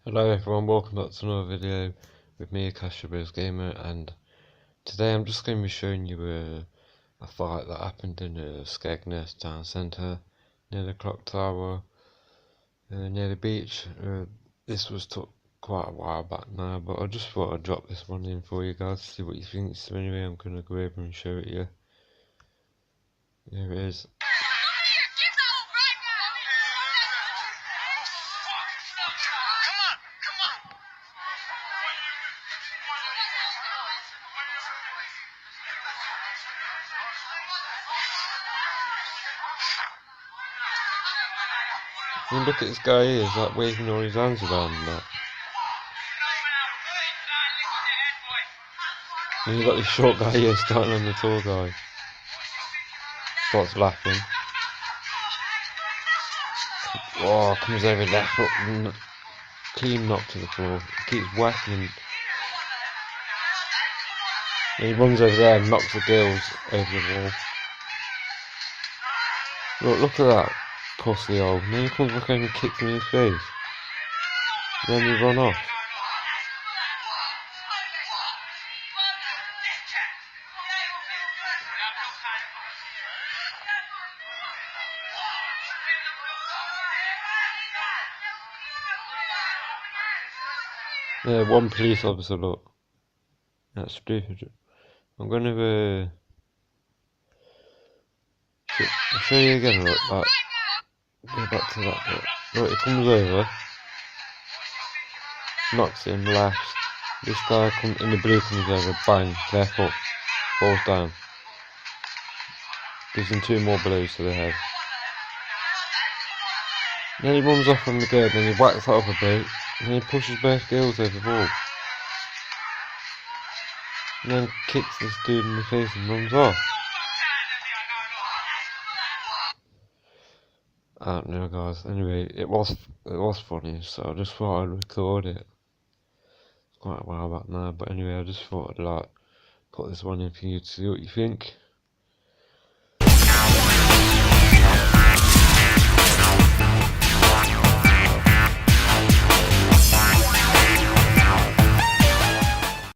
Hello everyone, welcome back to another video with me, Gamer, and today I'm just going to be showing you a fight that happened in Skegness town centre near the clock tower, near the beach. This was took quite a while back now, but I just thought I'd drop this one in for you guys to see what you think. So anyway, I'm going to go over and show it you. Here it is. I mean, look at this guy here, he's like waving all his hands around and that. And you've got this short guy here starting on the tall guy. Starts laughing. Oh, comes over left foot and clean knock to the floor. Keeps whacking him. And he runs over there and knocks the girls over the wall. Look at that costly hole. And then he comes back over and kicks him in his face. And then they run off. Yeah, one police officer, look. That's stupid. I'm gonna I'll show you again, look, like, go back to that bit. Look, it comes over, knocks him, laughs. This guy in the blue comes over, bang, left foot, falls down. Gives him two more blows to the head. Then he runs off from the girl, and he whacks that other boat, and then he pushes both girls over the wall. And then kicks this dude in the face and runs off. I don't know, guys. Anyway, it was funny, so I just thought I'd record it. It's quite a while back now, but anyway, I just thought I'd like put this one in for you to see what you think.